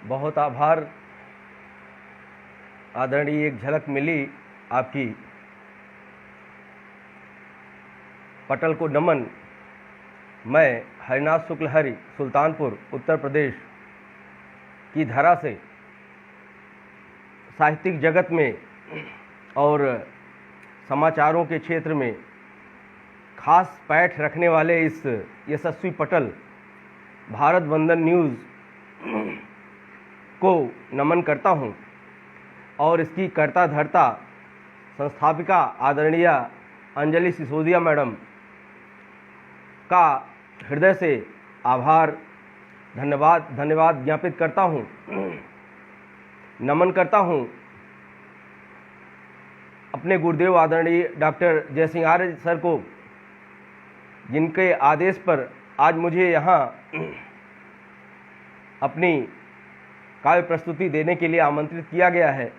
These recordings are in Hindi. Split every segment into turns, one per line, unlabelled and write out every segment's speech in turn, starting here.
बहुत आभार आदरणीय। एक झलक मिली आपकी। पटल को नमन। मैं हरिनाथ शुक्ल हरि, सुल्तानपुर उत्तर प्रदेश की धरा से साहित्यिक जगत में और समाचारों के क्षेत्र में खास पैठ रखने वाले इस यशस्वी पटल भारत वंदन न्यूज़ को नमन करता हूं और इसकी कर्ता धर्ता संस्थापिका आदरणीय अंजलि सिसोदिया मैडम का हृदय से आभार धन्यवाद ज्ञापित करता हूं। नमन करता हूं अपने गुरुदेव आदरणीय डॉक्टर जयसिंह आर्य सर को, जिनके आदेश पर आज मुझे यहाँ अपनी काव्य प्रस्तुति देने के लिए आमंत्रित किया गया है।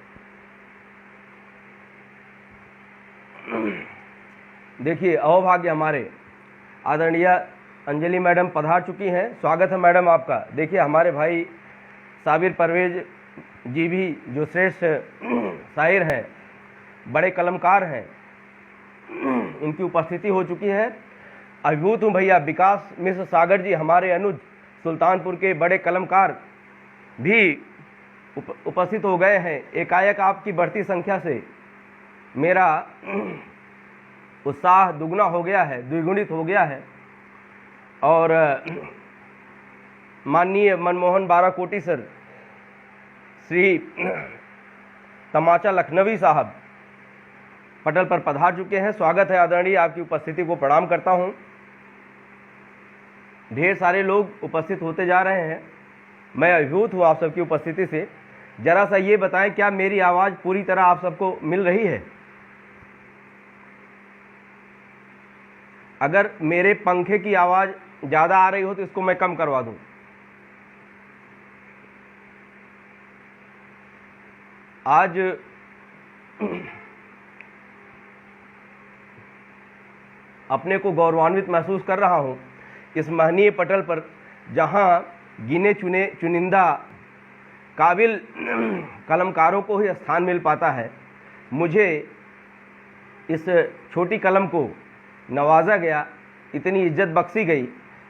देखिए, अहोभाग्य हमारे आदरणीय अंजलि मैडम पधार चुकी हैं। स्वागत है मैडम आपका। देखिए, हमारे भाई साबिर परवेज जी भी, जो श्रेष्ठ शायर हैं, बड़े कलमकार हैं, इनकी उपस्थिति हो चुकी है। अभिभूत हूँ भैया। विकास मिश्र सागर जी, हमारे अनुज सुल्तानपुर के बड़े कलमकार, भी उपस्थित हो गए हैं। एकाएक आपकी बढ़ती संख्या से मेरा उत्साह दुगना हो गया है, द्विगुणित हो गया है। और माननीय मनमोहन बाराकोटी सर, श्री तमाचा लखनवी साहब पटल पर पधार चुके हैं। स्वागत है आदरणीय, आपकी उपस्थिति को प्रणाम करता हूं। ढेर सारे लोग उपस्थित होते जा रहे हैं। मैं अभिभूत हूँ आप सबकी उपस्थिति से। जरा सा ये बताएं, क्या मेरी आवाज़ पूरी तरह आप सबको मिल रही है? अगर मेरे पंखे की आवाज़ ज़्यादा आ रही हो तो इसको मैं कम करवा दूं। आज अपने को गौरवान्वित महसूस कर रहा हूं इस महनीय पटल पर, जहां गिने चुने चुनिंदा काबिल कलमकारों को ही स्थान मिल पाता है। मुझे इस छोटी कलम को नवाजा गया, इतनी इज्जत बख्शी गई।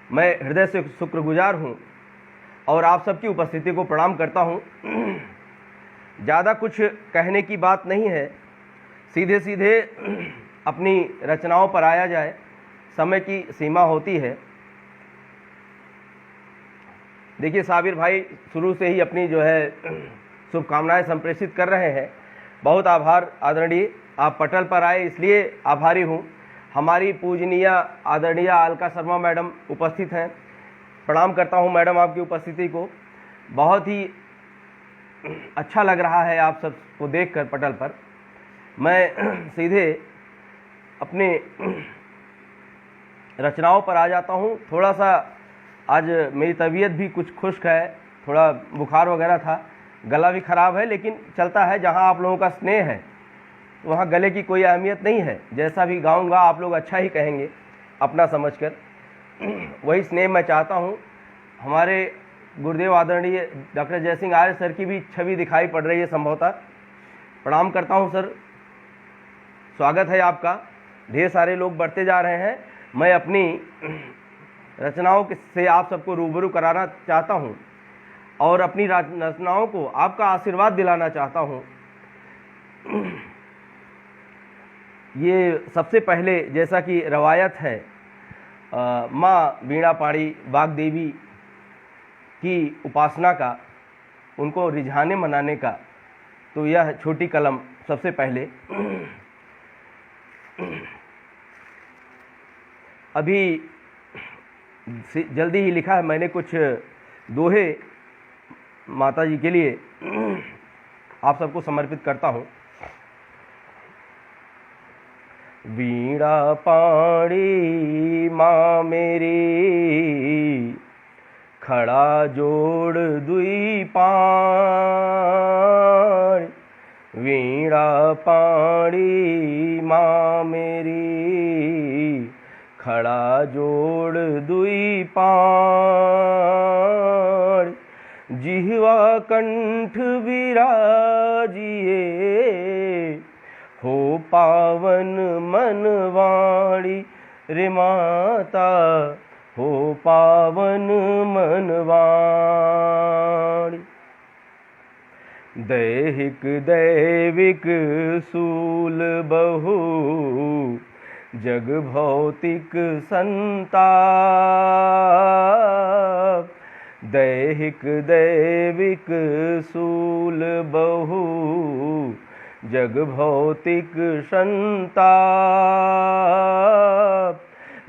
मैं हृदय से शुक्रगुजार हूँ और आप सबकी उपस्थिति को प्रणाम करता हूँ। ज़्यादा कुछ कहने की बात नहीं है, सीधे सीधे अपनी रचनाओं पर आया जाए। समय की सीमा होती है। देखिए, साबिर भाई शुरू से ही अपनी जो है शुभकामनाएं संप्रेषित कर रहे हैं। बहुत आभार आदरणीय, आप पटल पर आए इसलिए आभारी हूँ। हमारी पूजनीय आदरणीय अलका शर्मा मैडम उपस्थित हैं। प्रणाम करता हूँ मैडम आपकी उपस्थिति को। बहुत ही अच्छा लग रहा है आप सबको देखकर पटल पर। मैं सीधे अपने रचनाओं पर आ जाता हूँ। थोड़ा सा आज मेरी तबीयत भी कुछ खुश्क है, थोड़ा बुखार वगैरह था, गला भी ख़राब है, लेकिन चलता है। जहाँ आप लोगों का स्नेह है वहाँ गले की कोई अहमियत नहीं है। जैसा भी गाऊंगा आप लोग अच्छा ही कहेंगे अपना समझकर, वही स्नेह मैं चाहता हूँ। हमारे गुरुदेव आदरणीय डॉक्टर जयसिंह आर्य सर की भी छवि दिखाई पड़ रही है संभवतः। प्रणाम करता हूँ सर, स्वागत है आपका। ढेर सारे लोग बढ़ते जा रहे हैं। मैं अपनी रचनाओं से आप सबको रूबरू कराना चाहता हूँ और अपनी रचनाओं को आपका आशीर्वाद दिलाना चाहता हूँ। ये सबसे पहले, जैसा कि रवायत है, माँ वीणा पाणी वाग्देवी की उपासना का, उनको रिझाने मनाने का, तो यह छोटी कलम सबसे पहले। अभी जल्दी ही लिखा है मैंने कुछ दोहे माता जी के लिए, आप सबको समर्पित करता हूँ। वीणा पाणी माँ मेरी, खड़ा जोड़ दुई पाण। वीणा पाणी माँ मेरी, खड़ा जोड़ दुई पाण, जिह्वा कंठ विराजिए, हो पावन मन वाणी रे माता, हो पावन मन वाणी। दैहिक दैविक सूल बहु, जग भौतिक संताप। दैहिक दैविक सूल बहु, जग भौतिक संताप।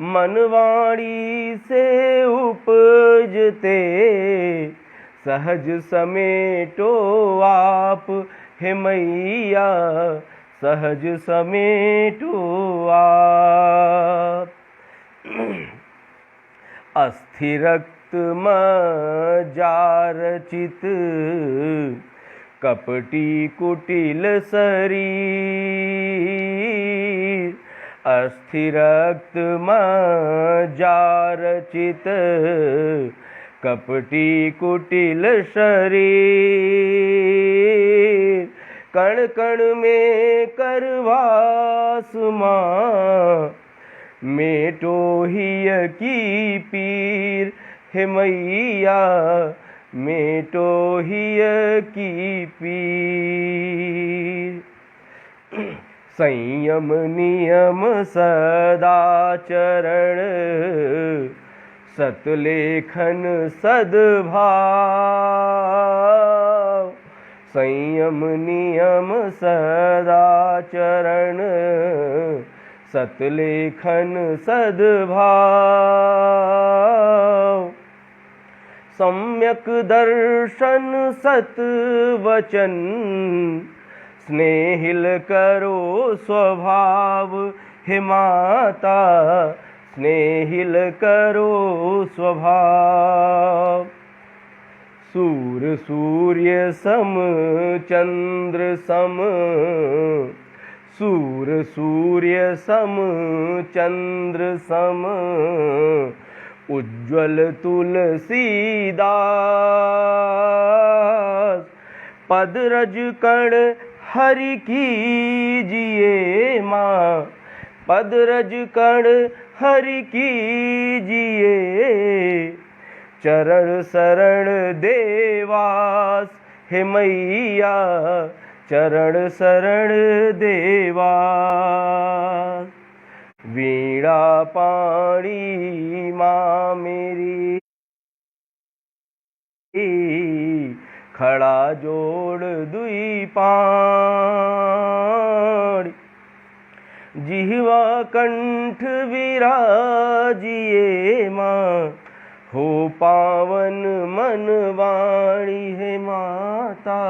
मन वाणी से उपजते, सहज समेटो आप हे मैया, सहज समेटो आप। अस्थिरक्त मजार चित, कपटी कुटिल शरीर। अस्थिरक्त मजार चित, कपटी कुटिल शरीर। कण कण में करवास माँ, मेटो हिय की पीर हे मैया, मेटो हिय की पीर। संयम नियम सदाचरण, सतलेखन सद्भाव। संयम नियम सदाचरण, सतलेखन सद्भाव। सम्यक दर्शन सत्वचन, स्नेहिल करो स्वभाव हे माता, स्नेहिल करो स्वभाव। सूर सूर्य सम चंद्र सम, सूर सूर्य सम चंद्र सम। उज्ज्वल तुलसीदास, पद रज कण हरि कीजिए माँ, पद रज कण हरि कीजिए। चरण शरण देवास हे मैया, चरण शरण देवास। वीणा पाणी माँ मेरी, खड़ा जोड़ दुई पाण। जिह्वा कंठ विराजिए माँ, हो पावन मन वाणी हे माता,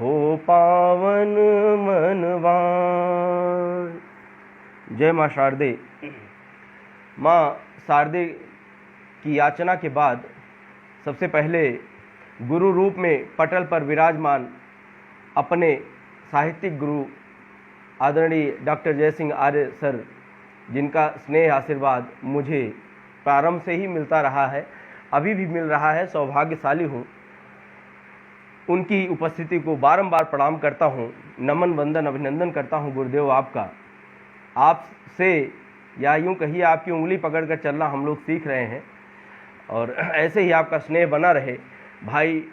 हो पावन मन वाणी। जय माँ शारदे। माँ शारदे की याचना के बाद सबसे पहले गुरु रूप में पटल पर विराजमान अपने साहित्यिक गुरु आदरणीय डॉक्टर जयसिंह आर्य सर, जिनका स्नेह आशीर्वाद मुझे प्रारंभ से ही मिलता रहा है, अभी भी मिल रहा है, सौभाग्यशाली हूँ। उनकी उपस्थिति को बारंबार प्रणाम करता हूँ, नमन वंदन अभिनंदन करता हूँ गुरुदेव आपका। आपसे या यूँ कहिए आपकी उंगली पकड़कर चलना हम लोग सीख रहे हैं, और ऐसे ही आपका स्नेह बना रहे। भाई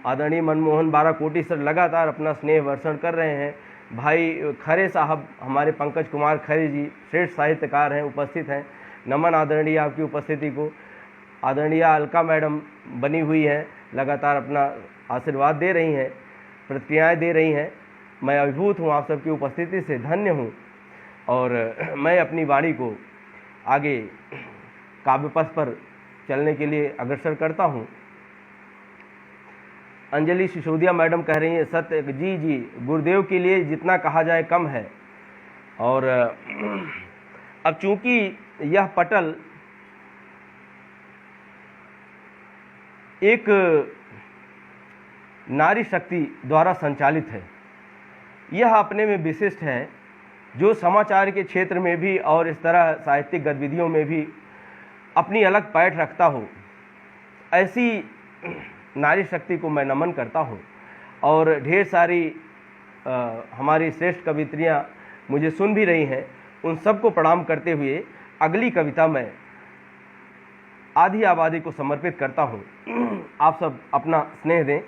आदरणीय मनमोहन बाराकोटी सर लगातार अपना स्नेह वर्षण कर रहे हैं। भाई खरे साहब, हमारे पंकज कुमार खरे जी श्रेष्ठ साहित्यकार हैं, उपस्थित हैं। नमन आदरणीय आपकी उपस्थिति को। आदरणीय अलका मैडम बनी हुई हैं, लगातार अपना आशीर्वाद दे रही हैं, प्रतिक्रियाएँ दे रही हैं। मैं अभिभूत हूँ आप सबकी उपस्थिति से, धन्य हूँ। और मैं अपनी वाणी को आगे काव्य पथ पर चलने के लिए अग्रसर करता हूँ। अंजलि सिसोदिया मैडम कह रही हैं, सत्य जी जी, गुरुदेव के लिए जितना कहा जाए कम है। और अब चूंकि यह पटल एक नारी शक्ति द्वारा संचालित है, यह अपने में विशिष्ट है। जो समाचार के क्षेत्र में भी और इस तरह साहित्यिक गतिविधियों में भी अपनी अलग पैठ रखता हो, ऐसी नारी शक्ति को मैं नमन करता हूँ। और ढेर सारी हमारी श्रेष्ठ कवित्रियाँ मुझे सुन भी रही हैं, उन सबको प्रणाम करते हुए अगली कविता मैं आधी आबादी को समर्पित करता हूँ। आप सब अपना स्नेह दें।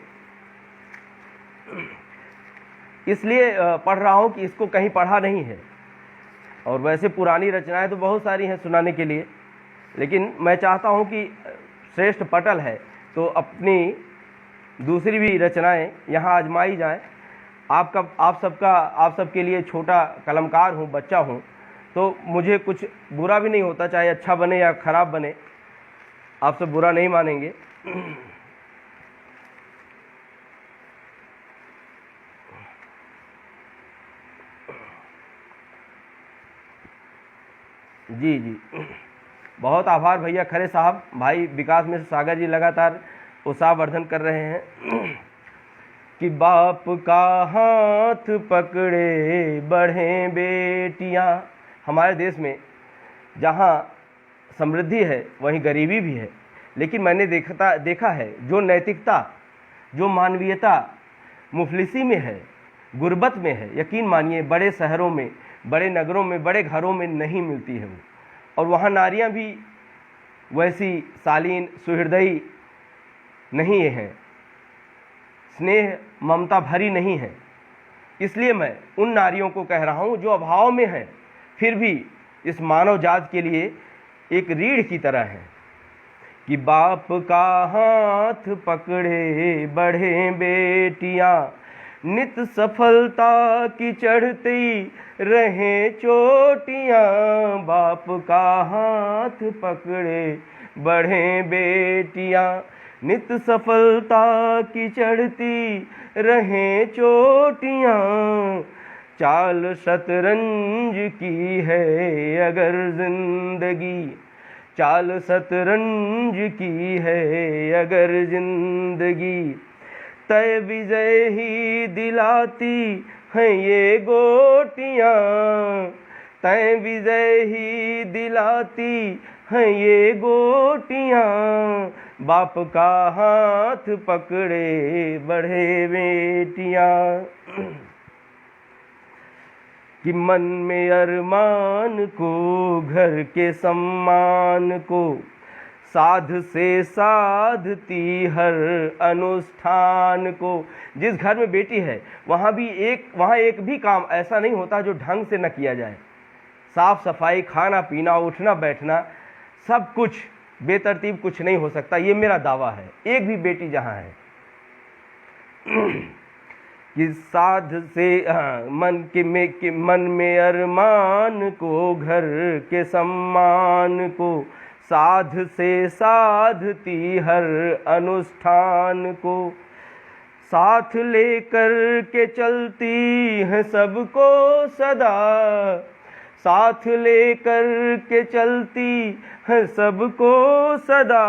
इसलिए पढ़ रहा हूँ कि इसको कहीं पढ़ा नहीं है, और वैसे पुरानी रचनाएं तो बहुत सारी हैं सुनाने के लिए, लेकिन मैं चाहता हूँ कि श्रेष्ठ पटल है तो अपनी दूसरी भी रचनाएं यहाँ आजमाई जाएं। आप सबके लिए छोटा कलमकार हूँ, बच्चा हूँ, तो मुझे कुछ बुरा भी नहीं होता, चाहे अच्छा बने या खराब बने, आप सब बुरा नहीं मानेंगे। जी जी, बहुत आभार भैया खरे साहब। भाई विकास मिश्र सागर जी लगातार उत्साहवर्धन कर रहे हैं कि बाप का हाथ पकड़े बढ़े बेटियां। हमारे देश में जहां समृद्धि है वहीं गरीबी भी है, लेकिन मैंने देखा है जो नैतिकता, जो मानवीयता मुफलिसी में है, गुर्बत में है, यकीन मानिए बड़े शहरों में, बड़े नगरों में, बड़े घरों में नहीं मिलती है वो। और वहाँ नारियाँ भी वैसी शालीन सुहृदयी नहीं हैं, स्नेह ममता भरी नहीं है। इसलिए मैं उन नारियों को कह रहा हूँ जो अभाव में हैं, फिर भी इस मानव जात के लिए एक रीढ़ की तरह है कि बाप का हाथ पकड़े बढ़े बेटियां, नित सफलता की चढ़ती रहे चोटियां। बाप का हाथ पकड़े बढ़े बेटियां, नित सफलता की चढ़ती रहे चोटियां। चाल शतरंज की है अगर जिंदगी, चाल शतरंज की है अगर जिंदगी, तय विजय ही दिलाती हैं ये गोटियां, तय विजय ही दिलाती हैं ये गोटियां। बाप का हाथ पकड़े बढ़े बेटियां, कि मन में अरमान को, घर के सम्मान को, साध से साधती हर अनुष्ठान को। जिस घर में बेटी है वहाँ एक भी काम ऐसा नहीं होता जो ढंग से न किया जाए। साफ सफाई, खाना पीना, उठना बैठना, सब कुछ बेतरतीब कुछ नहीं हो सकता, ये मेरा दावा है। एक भी बेटी जहाँ है कि साध से मन में अरमान को, घर के सम्मान को, साध से साधती हर अनुष्ठान को, साथ लेकर के चलती है सबको सदा, साथ लेकर के चलती है सबको सदा।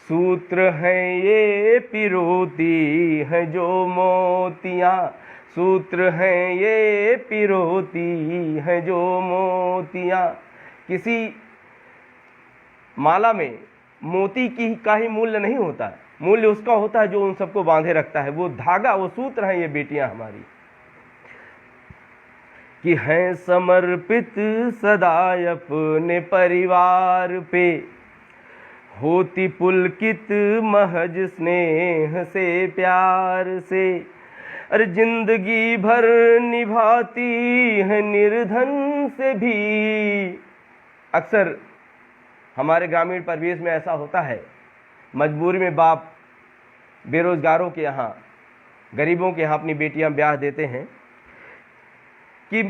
सूत्र हैं ये पिरोती हैं जो मोतियाँ, सूत्र हैं ये पिरोती हैं जो मोतियाँ। किसी माला में मोती का ही मूल्य नहीं होता है, मूल्य उसका होता है जो उन सबको बांधे रखता है, वो धागा, वो सूत्र हैं ये बेटियां हमारी। कि हैं समर्पित सदा अपने परिवार पे, होती पुलकित महज स्नेह से प्यार से। अरे जिंदगी भर निभाती है निर्धन से भी। अक्सर हमारे ग्रामीण परिवेश में ऐसा होता है, मजबूरी में बाप बेरोजगारों के यहाँ, गरीबों के यहाँ अपनी बेटियां ब्याह देते हैं कि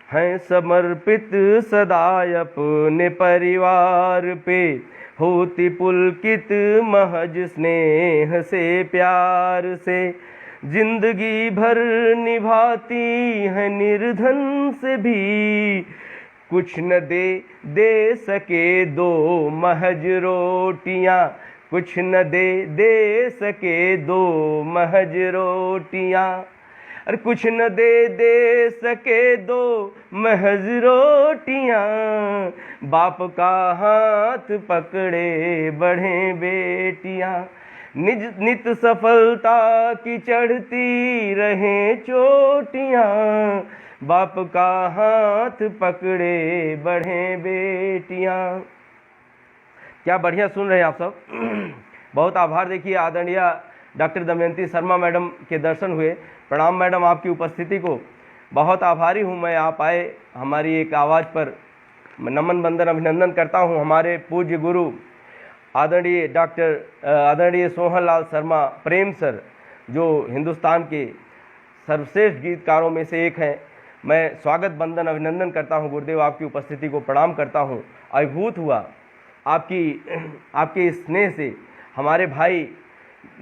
हैं समर्पित सदा अपने परिवार पे, होती पुलकित महज स्नेह से प्यार से। जिंदगी भर निभाती है निर्धन से भी, कुछ न दे सके दो महज रोटियां, कुछ न दे सके दो महज रोटियां। अरे कुछ न दे दे सके दो महज रोटियां, बाप का हाथ पकड़े बढ़े बेटियां। नित सफलता की चढ़ती रहे चोटियां, बाप का हाथ पकड़े बढ़े बेटियां। क्या बढ़िया सुन रहे हैं आप सब। बहुत आभार। देखिए आदरणीय डॉक्टर दमयंती शर्मा मैडम के दर्शन हुए। प्रणाम मैडम, आपकी उपस्थिति को बहुत आभारी हूँ मैं। आप आए, हमारी एक आवाज़ पर नमन वंदन अभिनंदन करता हूँ। हमारे पूज्य गुरु आदरणीय सोहन लाल शर्मा प्रेम सर, जो हिंदुस्तान के सर्वश्रेष्ठ गीतकारों में से एक हैं। मैं स्वागत वंदन अभिनंदन करता हूँ गुरुदेव, आपकी उपस्थिति को प्रणाम करता हूँ। अभिभूत हुआ आपके स्नेह से। हमारे भाई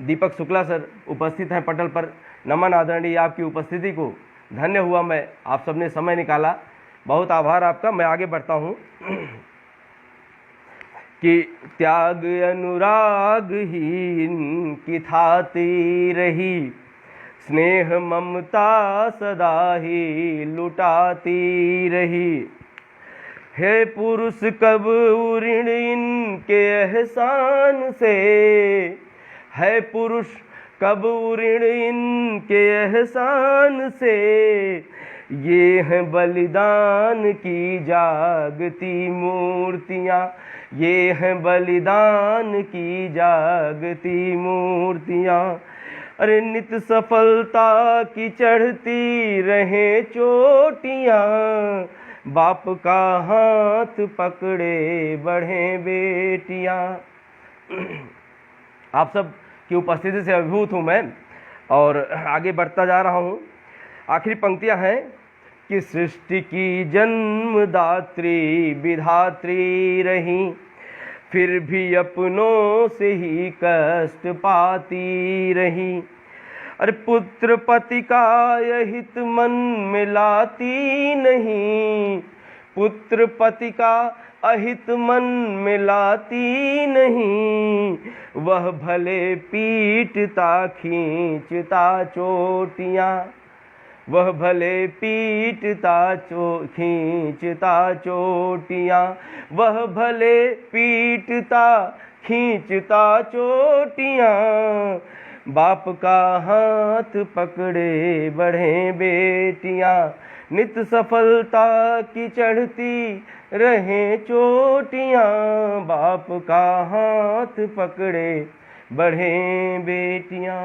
दीपक शुक्ला सर उपस्थित हैं पटल पर। नमन आदरणीय, आपकी उपस्थिति को धन्य हुआ मैं, आप सबने समय निकाला, बहुत आभार आपका। मैं आगे बढ़ता हूँ कि त्याग अनुराग ही इनकी थाती रही, स्नेह ममता सदा ही लुटाती रही। हे पुरुष कब ऋण इनके एहसान से, है पुरुष कब ऋण इनके एहसान से, ये हैं बलिदान की जागती मूर्तियाँ, ये हैं बलिदान की जागती मूर्तियाँ। अरे नित सफलता की चढ़ती रहे चोटियाँ, बाप का हाथ पकड़े बढ़े बेटियाँ। आप सब की उपस्थिति से अभिभूत हूँ मैं और आगे बढ़ता जा रहा हूँ। आखिरी पंक्तियाँ हैं कि सृष्टि की जन्मदात्री विधात्री रही, फिर भी अपनों से ही कष्ट पाती रही। अरे पुत्र पति का हित मन में लाती नहीं, पुत्र पति का अहित मन में लाती नहीं, वह भले पीटता खींचता चोटियाँ, वह भले पीटता खींचता चोटियाँ, वह भले पीटता खींचता चोटियाँ, बाप का हाथ पकड़े बढ़े बेटियाँ। नित सफलता की चढ़ती रहे चोटियाँ, बाप का हाथ पकड़े बढ़े बेटियाँ।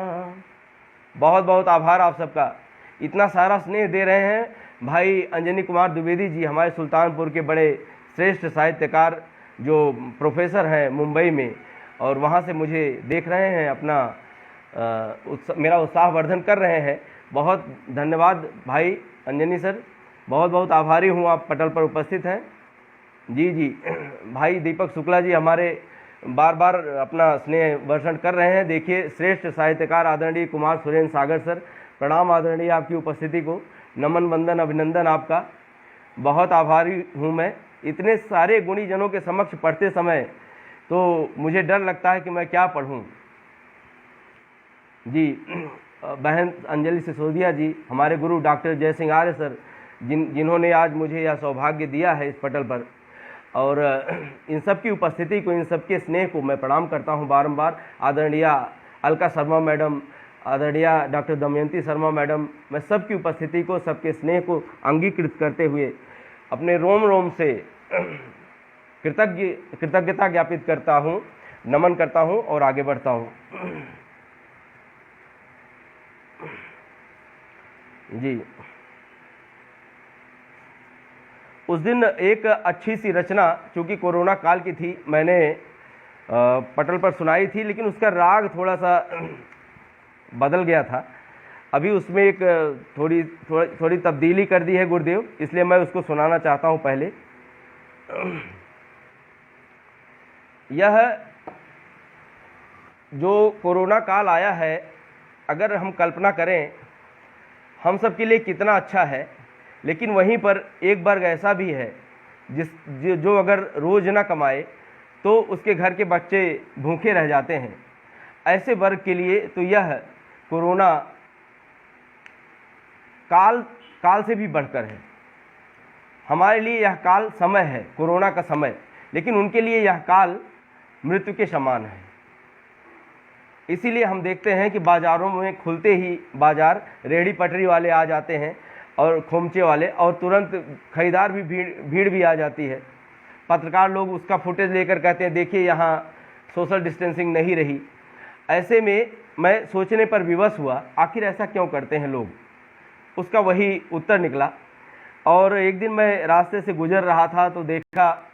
बहुत बहुत आभार आप सबका, इतना सारा स्नेह दे रहे हैं भाई अंजनी कुमार द्विवेदी जी, हमारे सुल्तानपुर के बड़े श्रेष्ठ साहित्यकार जो प्रोफेसर हैं मुंबई में, और वहाँ से मुझे देख रहे हैं, अपना मेरा उत्साहवर्धन कर रहे हैं। बहुत धन्यवाद भाई अंजनी सर, बहुत बहुत आभारी हूँ, आप पटल पर उपस्थित हैं। जी जी, भाई दीपक शुक्ला जी हमारे बार बार अपना स्नेह वर्षण कर रहे हैं। देखिए श्रेष्ठ साहित्यकार आदरणीय कुमार सुरेंद्र सागर सर, प्रणाम आदरणीय, आपकी उपस्थिति को नमन वंदन अभिनंदन आपका, बहुत आभारी हूँ मैं। इतने सारे गुणी जनों के समक्ष पढ़ते समय तो मुझे डर लगता है कि मैं क्या पढ़ूँ। जी, बहन अंजलि सिसोदिया जी, हमारे गुरु डॉक्टर जय सिंह आर्य सर, जिन्होंने आज मुझे यह सौभाग्य दिया है इस पटल पर, और इन सब की उपस्थिति को, इन सब के स्नेह को मैं प्रणाम करता हूं बारंबार। आदरणीय अलका शर्मा मैडम, आदरणीय डॉक्टर दमयंती शर्मा मैडम, मैं सबकी उपस्थिति को, सबके स्नेह को अंगीकृत करते हुए अपने रोम रोम से कृतज्ञता ज्ञापित करता हूं, नमन करता हूं और आगे बढ़ता हूं। जी, उस दिन एक अच्छी सी रचना, चूँकि कोरोना काल की थी, मैंने पटल पर सुनाई थी, लेकिन उसका राग थोड़ा सा बदल गया था। अभी उसमें एक थोड़ी तब्दीली कर दी है गुरुदेव, इसलिए मैं उसको सुनाना चाहता हूँ। पहले यह जो कोरोना काल आया है, अगर हम कल्पना करें हम सब के लिए कितना अच्छा है, लेकिन वहीं पर एक वर्ग ऐसा भी है जो अगर रोज ना कमाए तो उसके घर के बच्चे भूखे रह जाते हैं। ऐसे वर्ग के लिए तो यह कोरोना काल से भी बढ़कर है। हमारे लिए यह काल समय है, कोरोना का समय, लेकिन उनके लिए यह काल मृत्यु के समान है। इसीलिए हम देखते हैं कि बाज़ारों में खुलते ही बाज़ार रेहड़ी पटरी वाले आ जाते हैं और खोमचे वाले, और तुरंत खरीदार भी भीड़ भी आ जाती है। पत्रकार लोग उसका फुटेज लेकर कहते हैं देखिए यहाँ सोशल डिस्टेंसिंग नहीं रही। ऐसे में मैं सोचने पर विवश हुआ, आखिर ऐसा क्यों करते हैं लोग। उसका वही उत्तर निकला। और एक दिन मैं रास्ते से गुजर रहा था तो देखा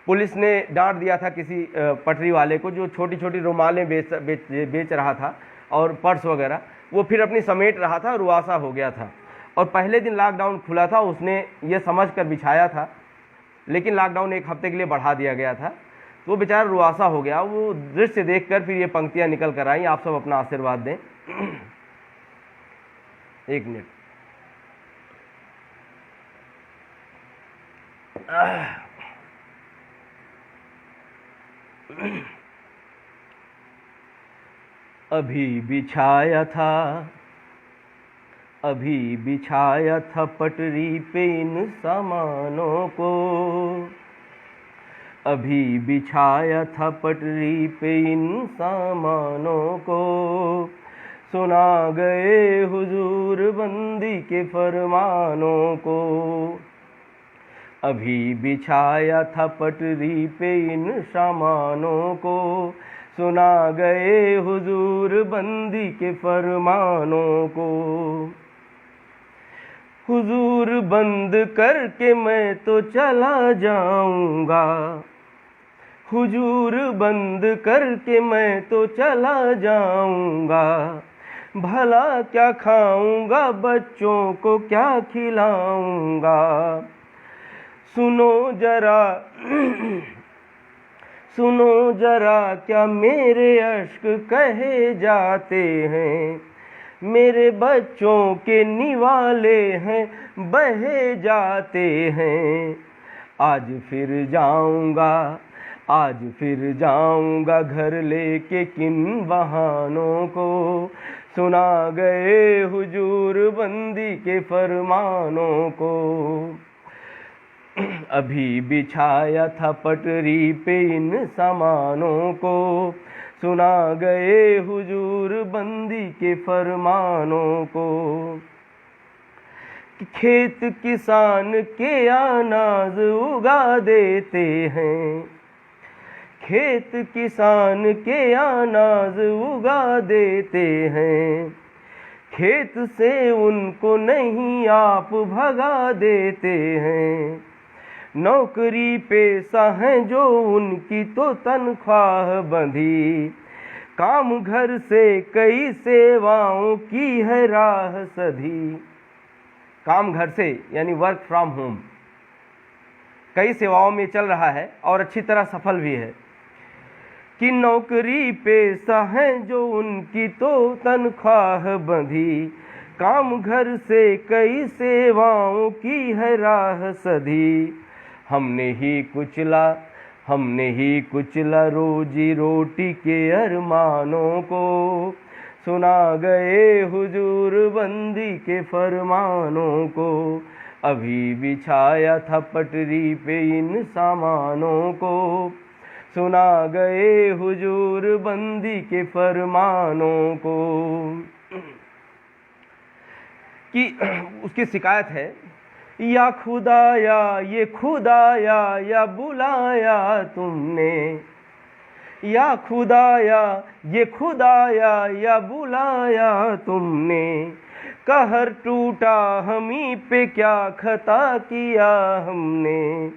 पुलिस ने डांट दिया था किसी पटरी वाले को जो छोटी छोटी रुमालें बेच रहा था और पर्स वगैरह। वो फिर अपनी समेट रहा था, रुआसा हो गया था। और पहले दिन लॉकडाउन खुला था, उसने ये समझ कर बिछाया था, लेकिन लॉकडाउन एक हफ्ते के लिए बढ़ा दिया गया था, तो वो बेचारा रुआसा हो गया। वो दृश्य देखकर फिर ये पंक्तियाँ निकल कर आई। आप सब अपना आशीर्वाद दें। एक मिनट। अभी बिछाया था पटरी पे इन सामानों को, अभी बिछाया था पटरी पे इन सामानों को, सुना गए हुजूर बंदी के फरमानों को। अभी बिछाया था पटरी पे इन सामानों को, सुना गए हुजूर बंदी के फरमानों को। हुजूर बंद करके मैं तो चला जाऊंगा, हुजूर बंद करके मैं तो चला जाऊंगा, भला क्या खाऊंगा बच्चों को क्या खिलाऊंगा। सुनो जरा क्या मेरे अश्क कहे जाते हैं, मेरे बच्चों के निवाले हैं बहे जाते हैं। आज फिर जाऊंगा घर लेके किन बहानों को, सुना गए हुजूर बंदी के फरमानों को। अभी बिछाया था पटरी पे इन सामानों को, सुना गए हुजूर बंदी के फरमानों को। खेत किसान के अनाज उगा देते हैं, खेत किसान के अनाज उगा देते हैं, खेत से उनको नहीं आप भगा देते हैं। नौकरी पेशा है जो उनकी तो तनख्वाह बंधी, काम घर से कई सेवाओं की है राह सधी। काम घर से यानी वर्क फ्रॉम होम कई सेवाओं में चल रहा है और अच्छी तरह सफल भी है। कि नौकरी पेशा है जो उनकी तो तनख्वाह बंधी, काम घर से कई सेवाओं की है राह सधी। हमने ही कुचला रोजी रोटी के अरमानों को, सुना गए हुजूर बंदी के फरमानों को। अभी बिछाया था पटरी पे इन सामानों को, सुना गए हुजूर बंदी के फरमानों को। कि उसकी शिकायत है, या खुदाया ये खुदाया या बुलाया तुमने, या खुदाया ये खुदाया या बुलाया तुमने, कहर टूटा हमी पे क्या खता किया हमने।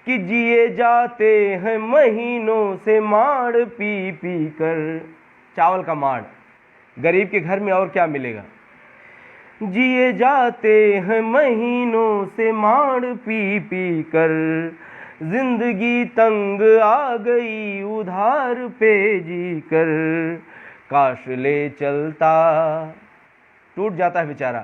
कि जिए जाते हैं महीनों से माड़ पी पी कर, चावल का माड़, गरीब के घर में और क्या मिलेगा। जिए जाते हैं महीनों से माड़ पी पी कर, जिंदगी तंग आ गई उधार पे जी कर। काश ले चलता, टूट जाता है बेचारा,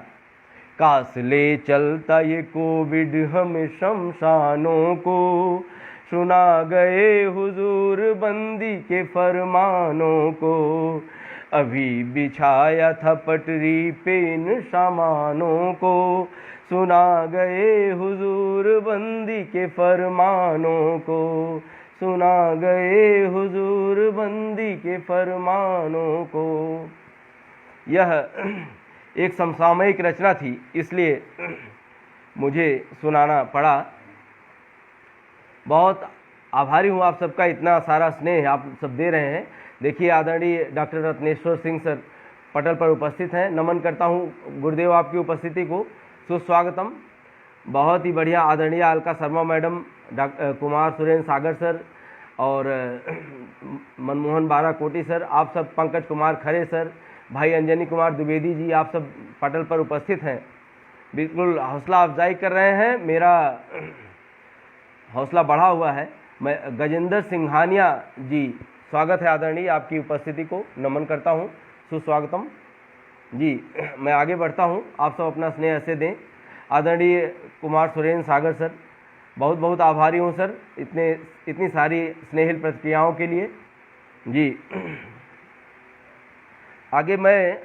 काश ले चलता ये कोविड हम शमशानों को, सुना गए हुजूर बंदी के फरमानों को। अभी बिछाया था पटरी पे इन सामानों को, सुना गए हुजूर बंदी के फरमानों को, सुना गए हुजूर बंदी के फरमानों को। यह एक समसामयिक रचना थी, इसलिए मुझे सुनाना पड़ा। बहुत आभारी हूँ आप सबका, इतना सारा स्नेह आप सब दे रहे हैं। देखिए आदरणीय डॉक्टर रत्नेश्वर सिंह सर पटल पर उपस्थित हैं। नमन करता हूँ गुरुदेव आपकी उपस्थिति को, सुस्वागतम। बहुत ही बढ़िया आदरणीय अलका शर्मा मैडम, कुमार सुरेंद्र सागर सर और मनमोहन बाराकोटी सर, आप सब, पंकज कुमार खरे सर, भाई अंजनी कुमार द्विवेदी जी, आप सब पटल पर उपस्थित हैं, बिल्कुल हौसला अफजाई कर रहे हैं। मेरा हौसला बढ़ा हुआ है। मैं गजेंद्र सिंघानिया जी, स्वागत है आदरणीय, आपकी उपस्थिति को नमन करता हूं, सुस्वागतम जी। मैं आगे बढ़ता हूं, आप सब अपना स्नेह ऐसे दें। आदरणीय कुमार सुरेंद्र सागर सर, बहुत बहुत आभारी हूं सर इतनी सारी स्नेहिल प्रतिक्रियाओं के लिए जी। आगे मैं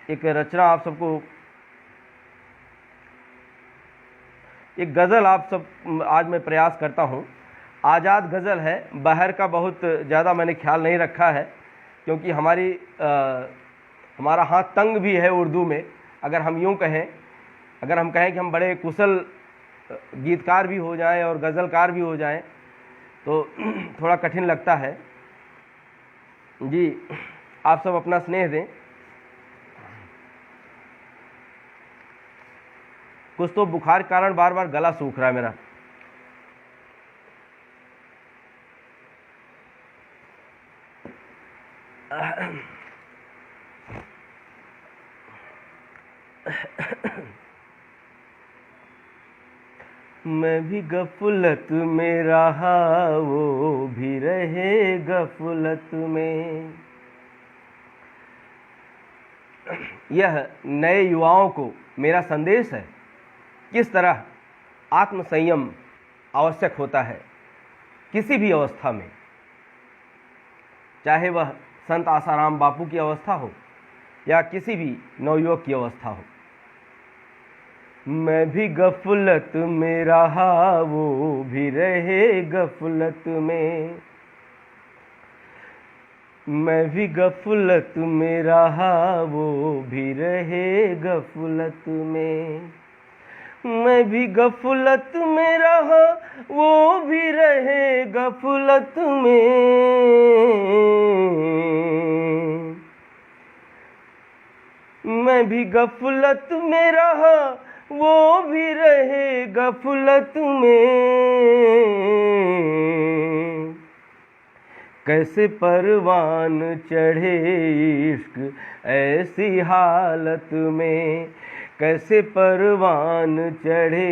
एक रचना आप सबको, एक गज़ल आप सब आज मैं प्रयास करता हूँ। आज़ाद गज़ल है, बहर का बहुत ज़्यादा मैंने ख्याल नहीं रखा है, क्योंकि हमारा हाथ तंग भी है उर्दू में। अगर हम यूँ कहें, अगर हम कहें कि हम बड़े कुशल गीतकार भी हो जाएं और गज़लकार भी हो जाएं तो थोड़ा कठिन लगता है जी। आप सब अपना स्नेह दें। कुछ तो बुखार के कारण बार बार गला सूख रहा है मेरा। मैं भी गफलत में रहा, वो भी रहे गफलत में। यह नए युवाओं को मेरा संदेश है, किस तरह आत्मसंयम आवश्यक होता है किसी भी अवस्था में, चाहे वह संत आसाराम बापू की अवस्था हो या किसी भी नवयुवक की अवस्था हो। मैं भी गफलत में रहा, वो भी रहे गफलत में। मैं भी गफलत में रहा, वो भी रहे गफलत में। मैं भी गफलत में रहा, वो भी रहे गफलत में। मैं भी गफलत में रहा, वो भी रहे गफलत में। कैसे परवान चढ़े इश्क ऐसी हालत में, कैसे परवान चढ़े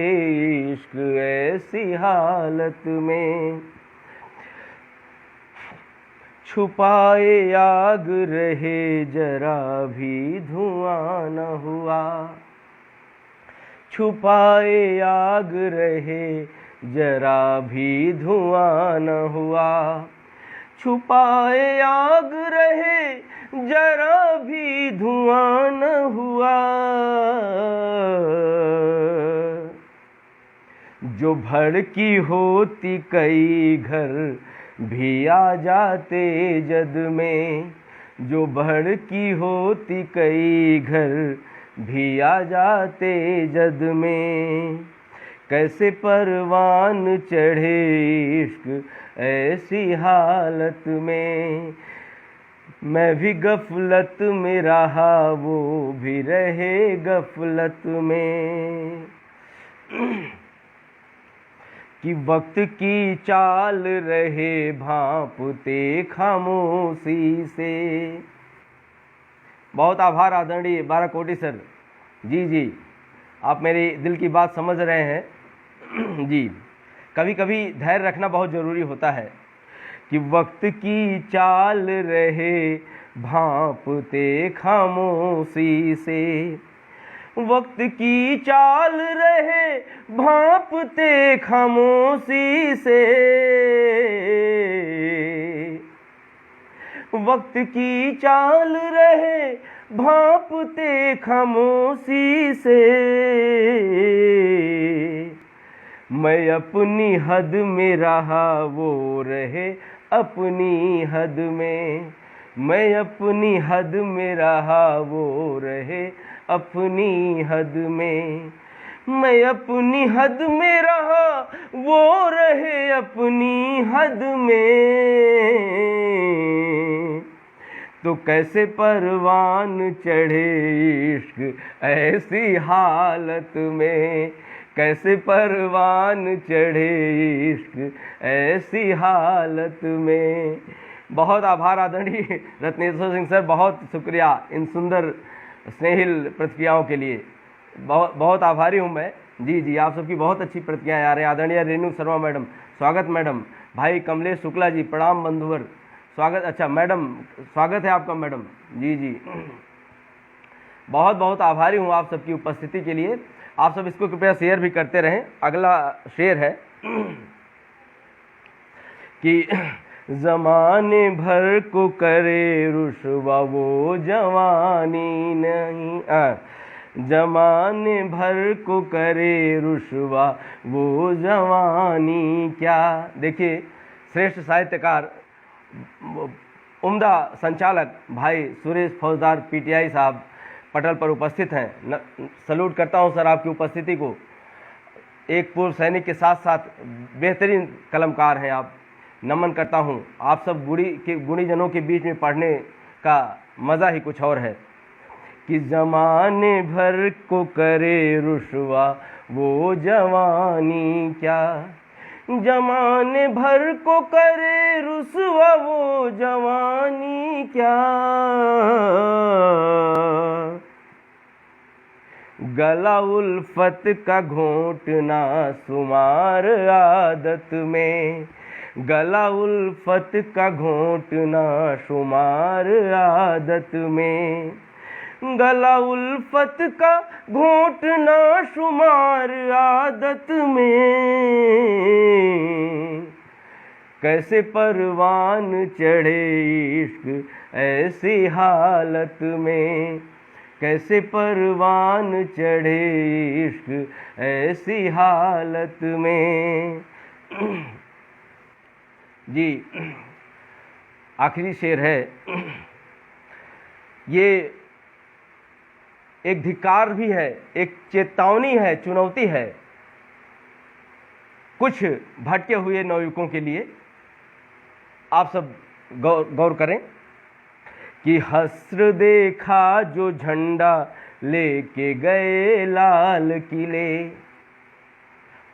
इश्क ऐसी हालत में। छुपाए आग रहे जरा भी धुआं न हुआ, छुपाए आग रहे जरा भी धुआं न हुआ। छुपाए आग रहे जरा भी धुआं न हुआ। जो भड़की होती कई घर भी आ जाते जद में, जो भड़की होती कई घर भी आ जाते जद में। कैसे परवान चढ़े इश्क ऐसी हालत में। मैं भी गफलत में रहा, वो भी रहे गफलत में। कि वक्त की चाल रहे भांपते खामोशी से। बहुत आभार आदरणीय बाराकोटी सर जी। जी, आप मेरी दिल की बात समझ रहे हैं जी। कभी कभी धैर्य रखना बहुत ज़रूरी होता है। कि वक्त की चाल रहे भांपते खामोशी से। वक्त की चाल रहे भांपते खामोशी से। वक्त की चाल रहे भांपते खामोशी से, मैं अपनी हद में रहा वो रहे अपनी हद में, मैं अपनी हद में रहा वो रहे अपनी हद में, मैं अपनी हद में रहा वो रहे अपनी हद में। तो कैसे परवान चढ़े इश्क ऐसी हालत में, कैसे परवान चढ़े इश्क ऐसी हालत में। बहुत आभार आदरणीय रत्नेश्वर सिंह सर, बहुत शुक्रिया इन सुंदर स्नेहिल प्रतिक्रियाओं के लिए, बहुत बहुत आभारी हूँ मैं। जी जी, आप सबकी बहुत अच्छी प्रतिक्रियाएँ आ रही हैं। आदरणीय रेणु शर्मा मैडम, स्वागत मैडम। भाई कमलेश शुक्ला जी, प्रणाम बंधुवर, स्वागत। अच्छा मैडम, स्वागत है आपका मैडम। जी जी, बहुत बहुत आभारी हूँ आप सबकी उपस्थिति के लिए। आप सब इसको कृपया शेयर भी करते रहें। अगला शेर है कि ज़माने भर को करे रुसवा वो जवानी नहीं, ज़माने भर को करे रुसवा वो जवानी क्या। देखिए, श्रेष्ठ साहित्यकार, उम्दा संचालक भाई सुरेश फौजदार पीटीआई साहब पटल पर उपस्थित हैं। सल्यूट करता हूं सर आपकी उपस्थिति को। एक पूर्व सैनिक के साथ साथ बेहतरीन कलमकार हैं आप, नमन करता हूं। आप सब गुणीजनों के बीच में पढ़ने का मज़ा ही कुछ और है। कि ज़माने भर को करे रुसवा वो जवानी क्या, ज़माने भर को करे रुसवा वो जवानी क्या, गला उल्फत का घोंटना शुमार आदत में, गला उल्फत का घोंटना शुमार आदत में, गला उल्फत का घोंटना शुमार आदत में। कैसे परवान चढ़े इश्क ऐसी हालत में, कैसे परवान चढ़े इश्क ऐसी हालत में। जी, आखिरी शेर है। ये एक धिक्कार भी है, एक चेतावनी है, चुनौती है कुछ भटके हुए नवयुवकों के लिए। आप सब गौर करें कि हस्र देखा जो झंडा लेके गए लाल किले,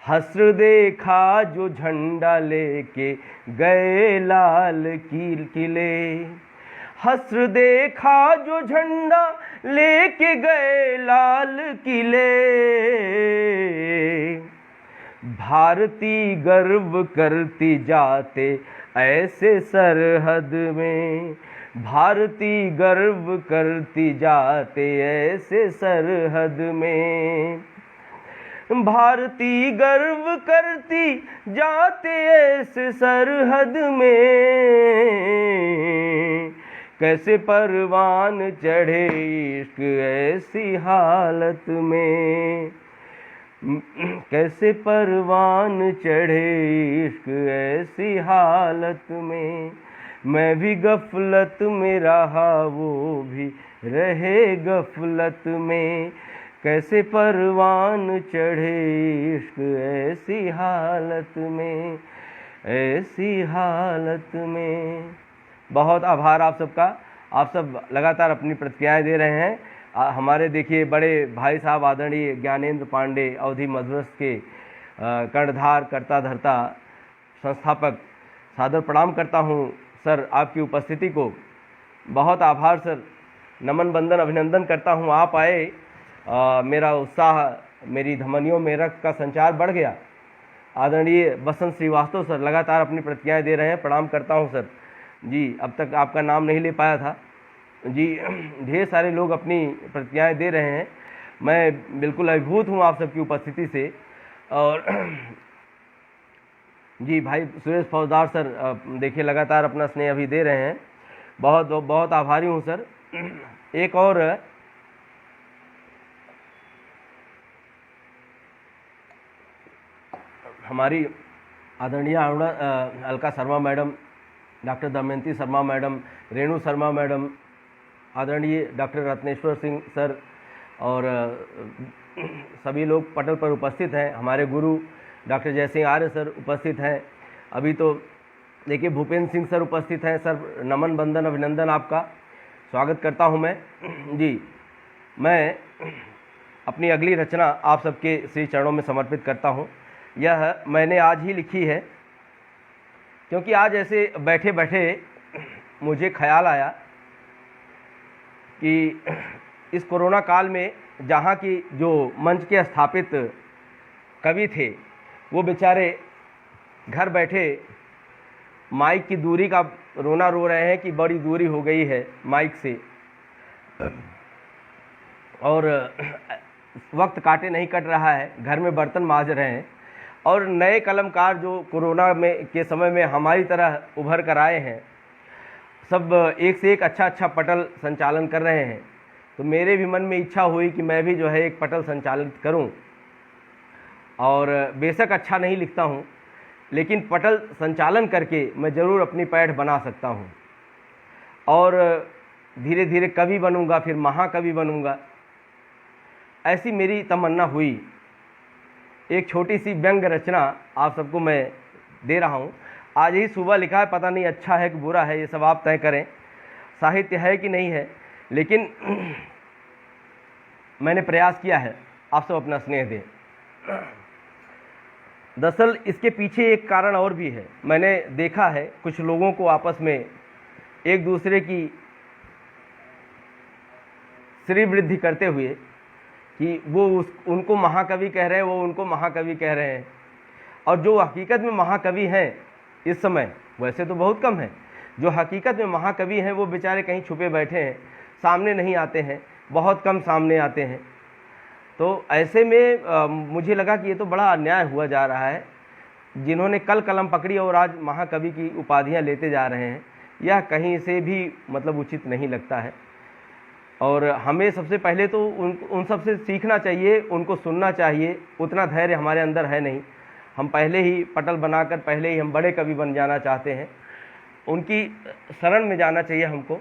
हस्र देखा जो झंडा लेके गए लाल किले, हस्र देखा जो झंडा लेके गए लाल किले। भारती गर्व करती जाते ऐसे सरहद में, भारती गर्व करती जाते ऐसे सरहद में, भारती गर्व करती जाते ऐसे सरहद में। कैसे परवान चढ़े इश्क ऐसी हालत में, कैसे परवान चढ़े इश्क ऐसी हालत में। मैं भी गफलत में रहा वो भी रहे गफलत में, कैसे परवान चढ़े इश्क ऐसी हालत में, ऐसी हालत में। बहुत आभार आप सबका। आप सब लगातार अपनी प्रतिक्रियाएं दे रहे हैं। हमारे देखिए बड़े भाई साहब आदरणीय ज्ञानेंद्र पांडे, अवधि मधुरस्थ के कर्णधार, कर्ता धर्ता, संस्थापक, सादर प्रणाम करता हूं सर आपकी उपस्थिति को। बहुत आभार सर, नमन बंदन अभिनंदन करता हूं। आप आए, मेरा उत्साह, मेरी धमनियों में रक्त का संचार बढ़ गया। आदरणीय बसंत श्रीवास्तव सर लगातार अपनी प्रतिक्रियाएं दे रहे हैं, प्रणाम करता हूं सर जी। अब तक आपका नाम नहीं ले पाया था जी। ढेर सारे लोग अपनी प्रतिक्रियाएं दे रहे हैं, मैं बिल्कुल अभिभूत हूं आप सबकी उपस्थिति से। और जी भाई सुरेश फौजदार सर देखिए लगातार अपना स्नेह अभी दे रहे हैं। बहुत बहुत आभारी हूँ सर। एक और हमारी आदरणीय Alka Sharma madam, doctor Damayanti Sharma madam, Renu Sharma madam, आदरणीय डॉक्टर रत्नेश्वर सिंह सर और सभी लोग पटल पर उपस्थित हैं। हमारे गुरु डॉक्टर जयसिंह आर्य सर उपस्थित हैं। अभी तो देखिए भूपेंद्र सिंह सर उपस्थित हैं। सर नमन, बंदन, अभिनंदन, आपका स्वागत करता हूं मैं जी। मैं अपनी अगली रचना आप सबके श्री चरणों में समर्पित करता हूं। यह मैंने आज ही लिखी है, क्योंकि आज ऐसे बैठे बैठे मुझे ख्याल आया कि इस कोरोना काल में जहाँ की जो मंच के स्थापित कवि थे वो बेचारे घर बैठे माइक की दूरी का रोना रो रहे हैं कि बड़ी दूरी हो गई है माइक से, और वक्त काटे नहीं कट रहा है, घर में बर्तन मांज रहे हैं। और नए कलमकार जो कोरोना में के समय में हमारी तरह उभर कर आए हैं, सब एक से एक अच्छा पटल संचालन कर रहे हैं। तो मेरे भी मन में इच्छा हुई कि मैं भी जो है एक पटल संचालित करूं। और बेशक अच्छा नहीं लिखता हूं, लेकिन पटल संचालन करके मैं ज़रूर अपनी पैठ बना सकता हूं और धीरे धीरे कवि बनूंगा, फिर महाकवि बनूंगा, ऐसी मेरी तमन्ना हुई। एक छोटी सी व्यंग रचना आप सबको मैं दे रहा हूं। आज ही सुबह लिखा है, पता नहीं अच्छा है कि बुरा है, ये सब आप तय करें, साहित्य है कि नहीं है, लेकिन मैंने प्रयास किया है आप सब अपना स्नेह दें। दरअसल इसके पीछे एक कारण और भी है। मैंने देखा है कुछ लोगों को आपस में एक दूसरे की श्रीवृद्धि करते हुए कि वो उनको महाकवि कह रहे हैं, वो उनको महाकवि कह रहे हैं, और जो हकीकत में महाकवि हैं इस समय, वैसे तो बहुत कम हैं, जो हकीकत में महाकवि हैं वो बेचारे कहीं छुपे बैठे हैं, सामने नहीं आते हैं, बहुत कम सामने आते हैं। तो ऐसे में मुझे लगा कि ये तो बड़ा अन्याय हुआ जा रहा है। जिन्होंने कल कलम पकड़ी और आज महाकवि की उपाधियां लेते जा रहे हैं, यह कहीं से भी मतलब उचित नहीं लगता है। और हमें सबसे पहले तो उन सब से सीखना चाहिए, उनको सुनना चाहिए। उतना धैर्य हमारे अंदर है नहीं। हम पहले ही पटल बनाकर पहले ही हम बड़े कवि बन जाना चाहते हैं। उनकी शरण में जाना चाहिए हमको,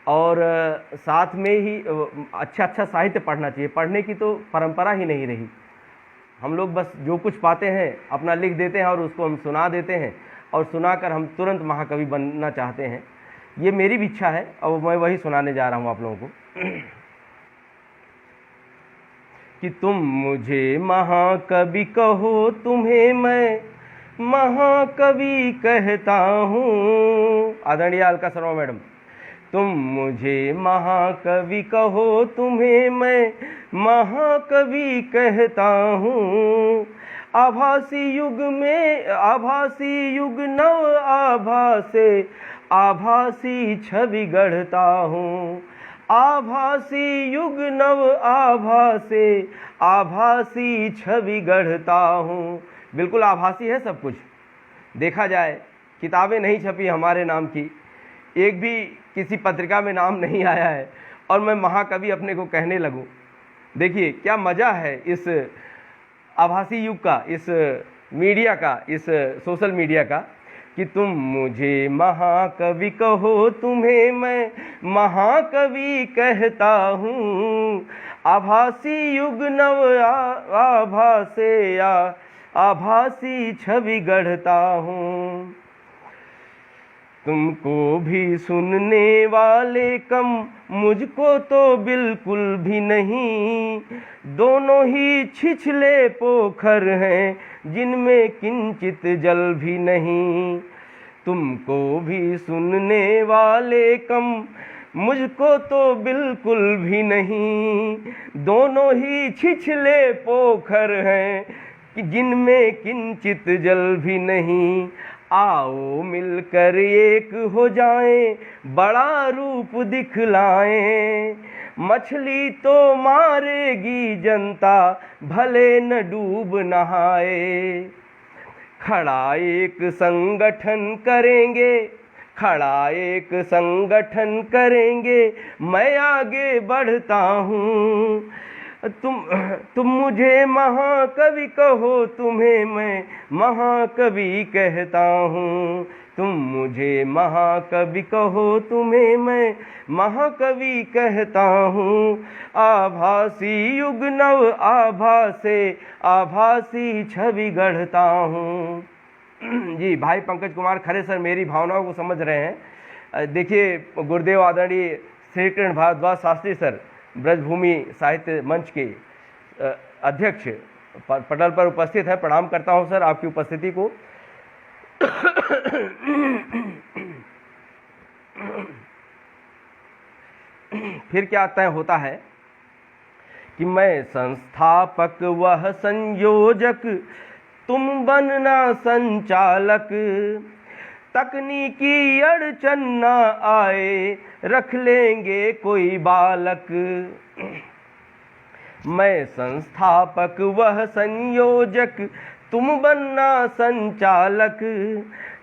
और साथ में ही अच्छा साहित्य पढ़ना चाहिए। पढ़ने की तो परंपरा ही नहीं रही। हम लोग बस जो कुछ पाते हैं अपना लिख देते हैं और उसको हम सुना देते हैं, और सुनाकर हम तुरंत महाकवि बनना चाहते हैं। ये मेरी भी इच्छा है और मैं वही सुनाने जा रहा हूँ आप लोगों को कि तुम मुझे महाकवि कहो, तुम्हें मैं महाकवि कहता हूँ। आदरणीय अलका शर्मा मैडम, तुम मुझे महाकवि कहो, तुम्हें मैं महाकवि कहता हूँ। आभासी युग में आभासी युग नव आभा से आभासी छवि गढ़ता हूँ। आभासी युग नव आभा से आभासी छवि गढ़ता हूँ। बिल्कुल आभासी है सब कुछ। देखा जाए किताबें नहीं छपी हमारे नाम की, एक भी किसी पत्रिका में नाम नहीं आया है, और मैं महाकवि अपने को कहने लगूं। देखिए क्या मज़ा है इस आभासी युग का, इस मीडिया का, इस सोशल मीडिया का, कि तुम मुझे महाकवि कहो, तुम्हें मैं महाकवि कहता हूँ। आभासी युग नव आभा से आभासी छवि गढ़ता हूँ। तुमको भी सुनने वाले कम, मुझको तो बिल्कुल भी नहीं। दोनों ही छिछले पोखर हैं, जिनमें किंचित जल भी नहीं। तुमको भी सुनने वाले कम, मुझको तो बिल्कुल भी नहीं। दोनों ही छिछले पोखर हैं, जिनमें किंचित जल भी नहीं। आओ मिलकर एक हो जाएं, बड़ा रूप दिखलाएं। मछली तो मारेगी जनता, भले न डूब नहाए। खड़ा एक संगठन करेंगे, खड़ा एक संगठन करेंगे, मैं आगे बढ़ता हूँ। तुम मुझे महाकवि कहो, तुम्हें मैं महाकवि कहता हूँ। तुम मुझे महाकवि कहो, तुम्हें मैं महाकवि कहता हूँ। आभासी युग नव आभा से आभासी छवि गढ़ता हूँ। जी, भाई पंकज कुमार खरे सर मेरी भावनाओं को समझ रहे हैं। देखिए, गुरुदेव आदरणीय श्री कृष्ण भारद्वाज शास्त्री सर ब्रजभूमि साहित्य मंच के अध्यक्ष पटल पर उपस्थित है। प्रणाम करता हूं सर आपकी उपस्थिति को। फिर क्या तय होता है कि मैं संस्थापक वह संयोजक, तुम बनना संचालक। तकनीकी अड़चन न आए, रख लेंगे कोई बालक। मैं संस्थापक वह संयोजक, तुम बनना संचालक।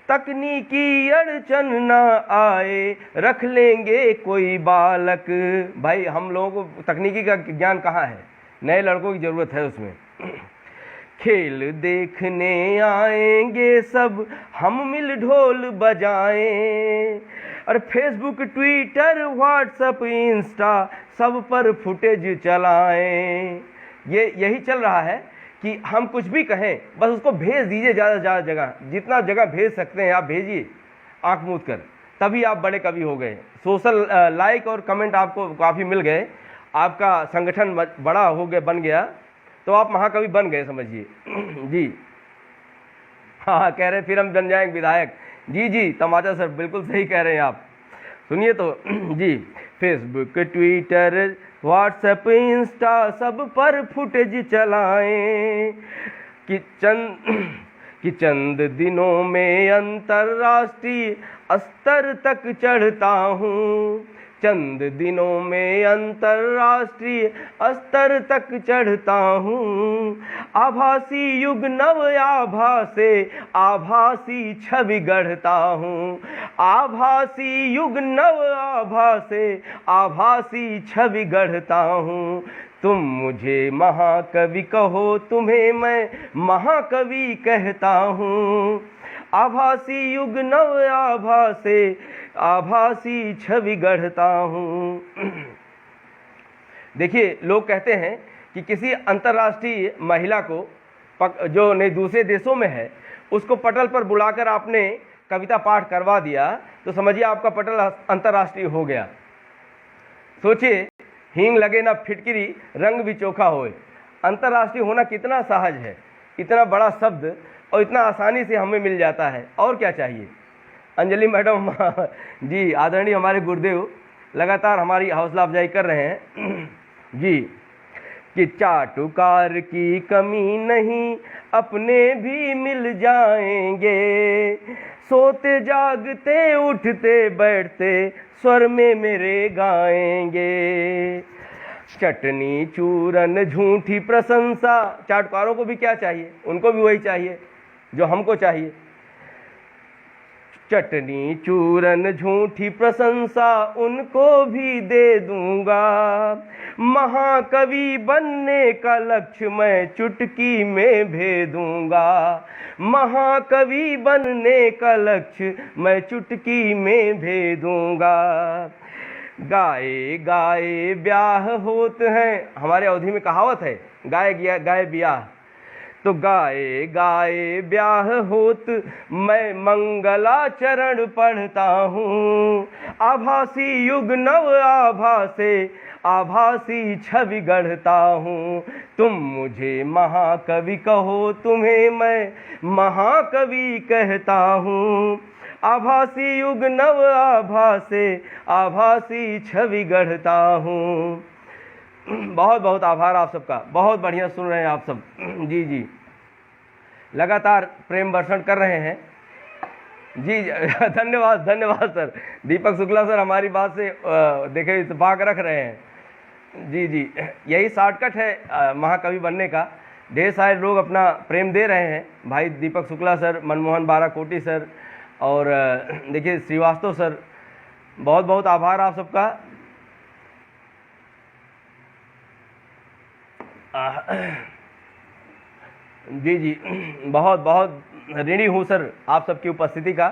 तकनीकी अड़चन न आए, रख लेंगे कोई बालक। भाई हम लोगों को तकनीकी का ज्ञान कहाँ है, नए लड़कों की ज़रूरत है उसमें। खेल देखने आएंगे सब, हम मिल ढोल बजाएं। और फेसबुक ट्विटर व्हाट्सएप इंस्टा सब पर फुटेज चलाएं। यही चल रहा है कि हम कुछ भी कहें, बस उसको भेज दीजिए ज़्यादा से ज़्यादा जगह, जितना जगह भेज सकते हैं आप भेजिए आँख मूंद कर, तभी आप बड़े कवि हो गए। सोशल लाइक और कमेंट आपको काफ़ी मिल गए, आपका संगठन बड़ा हो गया, बन गया, तो आप महाकवि बन गए समझिए। जी हाँ, कह रहे फिर हम बन जाएंगे विधायक। जी जी तमाचा सर बिल्कुल सही कह रहे हैं आप। सुनिए तो जी, फेसबुक ट्विटर व्हाट्सएप इंस्टा सब पर फुटेज चलाएं कि चंद दिनों में अंतर्राष्ट्रीय स्तर तक चढ़ता हूँ। चंद दिनों में अंतर्राष्ट्रीय स्तर तक चढ़ता हूँ। आभासी युग नव आभा से आभासी छवि गढ़ता हूँ। आभासी युग नव आभा से आभासी छवि गढ़ता हूँ। तुम मुझे महाकवि कहो, तुम्हें मैं महाकवि कहता हूँ। आभासी युग नव आभा से आभासी छवि गढ़ता हूँ। देखिए, लोग कहते हैं कि किसी अंतर्राष्ट्रीय महिला को जो नहीं दूसरे देशों में है, उसको पटल पर बुलाकर आपने कविता पाठ करवा दिया तो समझिए आपका पटल अंतर्राष्ट्रीय हो गया। सोचिए, हींग लगे ना फिटकिरी, रंग भी चोखा होए। अंतर्राष्ट्रीय होना कितना सहज है, इतना बड़ा शब्द और इतना आसानी से हमें मिल जाता है, और क्या चाहिए। अंजलि मैडम जी, आदरणीय हमारे गुरुदेव लगातार हमारी हौसला अफजाई कर रहे हैं जी, कि चाटुकार की कमी नहीं, अपने भी मिल जाएंगे। सोते जागते उठते बैठते स्वर में मेरे गाएंगे। चटनी चूरन झूठी प्रशंसा, चाटुकारों को भी क्या चाहिए, उनको भी वही चाहिए जो हमको चाहिए। चटनी चूरन झूठी प्रशंसा उनको भी दे दूंगा। महाकवि बनने का लक्ष्य मैं चुटकी में भेदूंगा। महाकवि बनने का लक्ष्य मैं चुटकी में भेदूंगा। गाए गाए ब्याह होते हैं, हमारे अवधि में कहावत है, गाए गाए ब्याह, तो गाए गाए ब्याह होत मैं मंगलाचरण पढ़ता हूँ। आभासी युग नव आभा से आभासी छवि गढ़ता हूँ। तुम मुझे महाकवि कहो, तुम्हें मैं महाकवि कहता हूँ। आभासी युग नव आभा से आभासी छवि गढ़ता हूँ। बहुत बहुत आभार आप सबका, बहुत बढ़िया सुन रहे हैं आप सब। जी जी, लगातार प्रेम वर्षण कर रहे हैं जी। धन्यवाद धन्यवाद सर। दीपक शुक्ला सर हमारी बात से देखे इत्तेफाक रख रहे हैं। जी जी, यही शॉर्टकट है महाकवि बनने का। ढेर सारे लोग अपना प्रेम दे रहे हैं, भाई दीपक शुक्ला सर, मनमोहन बाराकोटी सर और देखिए श्रीवास्तव सर, बहुत बहुत आभार आप सबका। जी जी, बहुत बहुत ऋणी हूँ सर आप सबकी उपस्थिति का।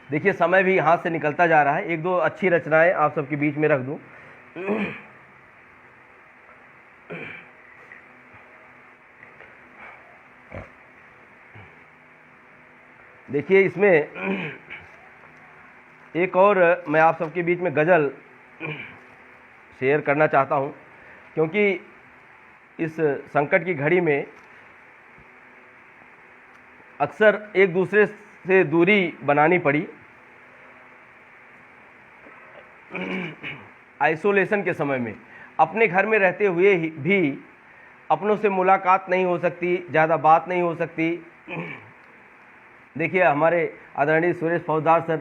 देखिए समय भी हाथ से निकलता जा रहा है, एक दो अच्छी रचनाएं आप सबके बीच में रख दूं। देखिए इसमें एक और मैं आप सबके बीच में गज़ल शेयर करना चाहता हूं, क्योंकि इस संकट की घड़ी में अक्सर एक दूसरे से दूरी बनानी पड़ी। आइसोलेशन के समय में अपने घर में रहते हुए भी अपनों से मुलाकात नहीं हो सकती, ज़्यादा बात नहीं हो सकती। देखिए हमारे आदरणीय सुरेश फौजदार सर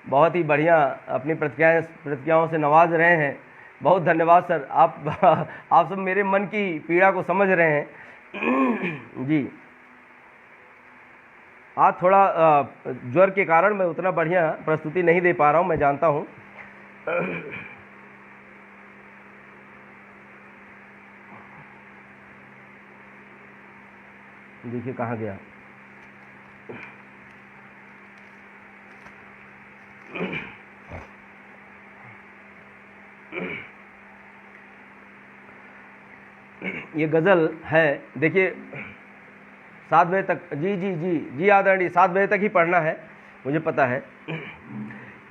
बहुत ही बढ़िया अपनी प्रतिक्रियाओं से नवाज रहे हैं। बहुत धन्यवाद सर, आप सब मेरे मन की पीड़ा को समझ रहे हैं। जी, आज थोड़ा ज्वर के कारण मैं उतना बढ़िया प्रस्तुति नहीं दे पा रहा हूं, मैं जानता हूं। देखिए कहाँ गया। ये गज़ल है, देखिए 7 बजे तक, जी जी जी जी आदरणीय, 7 बजे तक ही पढ़ना है, मुझे पता है।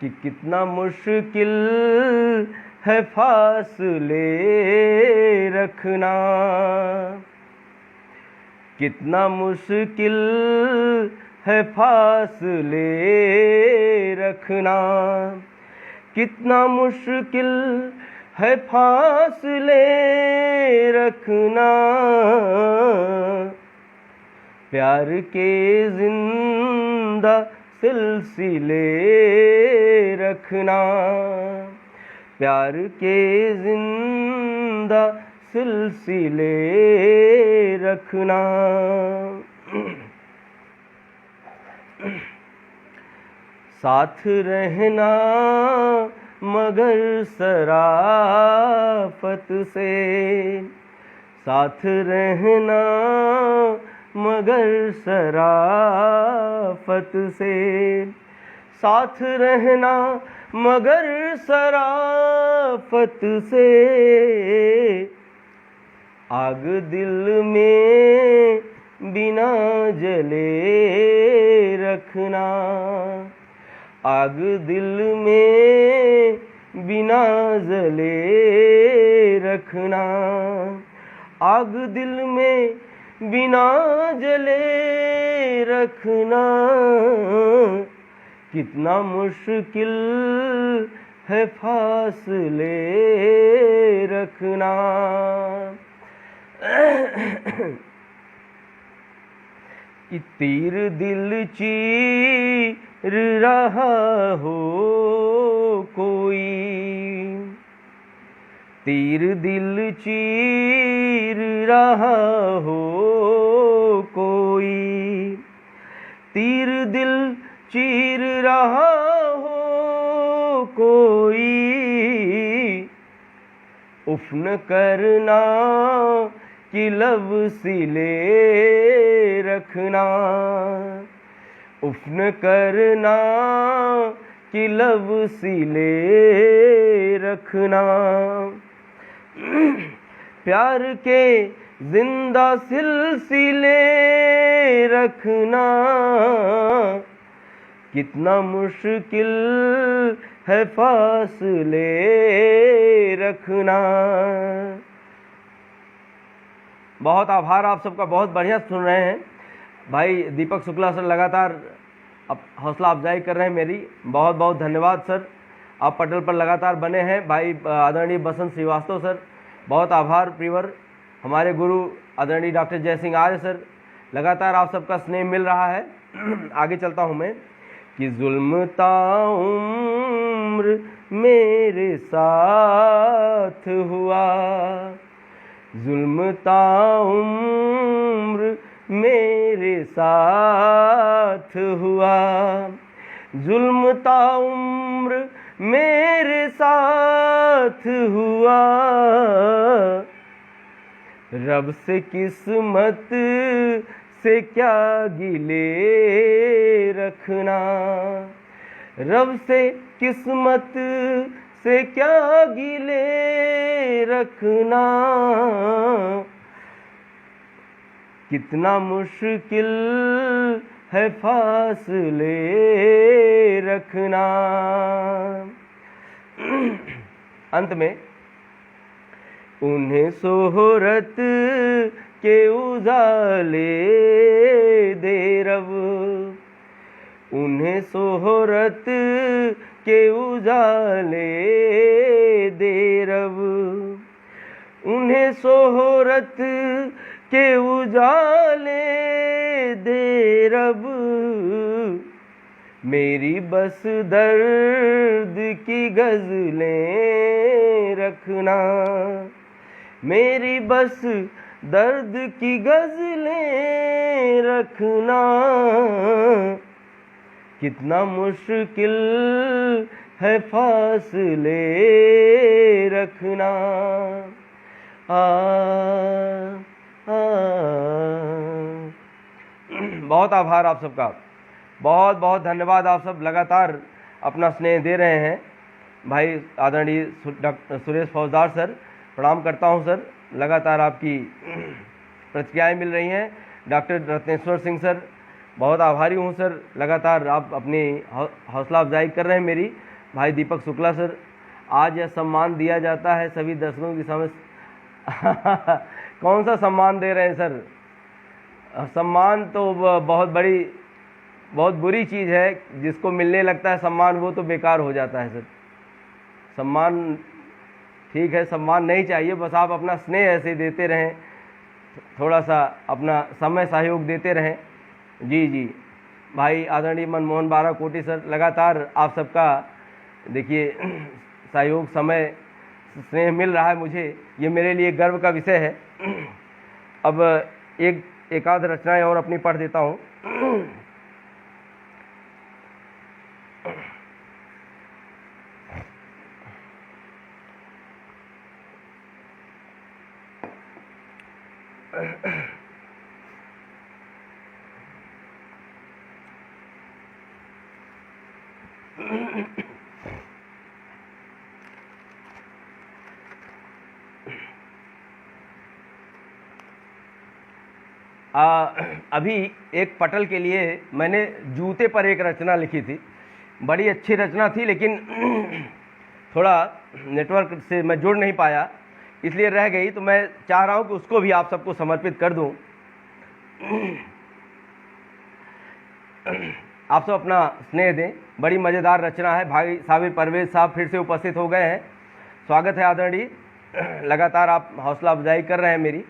कि कितना मुश्किल है फासले रखना, कितना मुश्किल है फासले रखना, कितना मुश्किल है फासले रखना, प्यार के जिंदा सिलसिले रखना, प्यार के जिंदा सिलसिले रखना। साथ रहना मगर शराफत से, साथ रहना मगर शराफत से, साथ रहना मगर शराफत से, आग दिल में बिना जले रखना, आग दिल में बिना जले रखना, आग दिल में बिना जले रखना, कितना मुश्किल है फासले रखना। कि तीर दिल चीर रहा हो कोई, तीर दिल चीर रहा हो कोई, तीर दिल चीर रहा हो कोई, उफ़्न करना कि लब सिले रखना, उफ़्न करना कि लब सिले रखना, प्यार के जिंदा सिलसिले रखना, कितना मुश्किल है फासले रखना। बहुत आभार आप सबका, बहुत बढ़िया सुन रहे हैं। भाई दीपक शुक्ला सर लगातार अब हौसला अफजाई कर रहे हैं मेरी, बहुत बहुत धन्यवाद सर। आप पटल पर लगातार बने हैं। भाई आदरणीय बसंत श्रीवास्तव सर, बहुत आभार प्रियवर। हमारे गुरु आदरणीय डॉक्टर जय सिंह आर्य सर, लगातार आप सबका स्नेह मिल रहा है। आगे चलता हूँ मैं। कि जुल्म ताउम्र मेरे साथ हुआ, जुल्म ताउम्र मेरे साथ हुआ, जुल्म ताउम्र मेरे साथ हुआ, रब से किस्मत से क्या गिले रखना, रब से किस्मत से क्या गिले रखना, कितना मुश्किल है फासले रखना। अंत में उन्हें सोहरत के उजाले दे रब, उन्हें सोहरत के उजाले दे रब, उन्हें सोहरत के उजाले दे रब, मेरी बस दर्द की गज़लें रखना, मेरी बस दर्द की गज़लें रखना, कितना मुश्किल है फासले रखना। बहुत आभार आप सबका, बहुत बहुत धन्यवाद। आप सब लगातार अपना स्नेह दे रहे हैं। भाई आदरणीय सुरेश फौजदार सर, प्रणाम करता हूं सर, लगातार आपकी प्रतिक्रियाएं मिल रही हैं। डॉक्टर रत्नेश्वर सिंह सर, बहुत आभारी हूं सर, लगातार आप अपनी हौसला अफजाई कर रहे हैं मेरी। भाई दीपक शुक्ला सर, आज यह सम्मान दिया जाता है सभी दर्शकों की समझ कौन सा सम्मान दे रहे हैं सर? सम्मान तो बहुत बुरी चीज़ है, जिसको मिलने लगता है सम्मान वो तो बेकार हो जाता है सर। सम्मान ठीक है, सम्मान नहीं चाहिए, बस आप अपना स्नेह ऐसे देते रहें, थोड़ा सा अपना समय सहयोग देते रहें। जी जी भाई आदरणीय मनमोहन बाराकोटी सर, लगातार आप सबका देखिए सहयोग, समय, स्नेह मिल रहा है मुझे, ये मेरे लिए गर्व का विषय है। अब एक आध रचनाएं और अपनी पढ़ देता हूँ। अभी एक पटल के लिए मैंने जूते पर एक रचना लिखी थी, बड़ी अच्छी रचना थी, लेकिन थोड़ा नेटवर्क से मैं जुड़ नहीं पाया, इसलिए रह गई। तो मैं चाह रहा हूं कि उसको भी आप सबको समर्पित कर दूं। आप सब अपना स्नेह दें, बड़ी मज़ेदार रचना है। भाई साबिर परवेज साहब फिर से उपस्थित हो गए हैं, स्वागत है आदरणीय। लगातार आप हौसला अफजाई कर रहे हैं मेरी,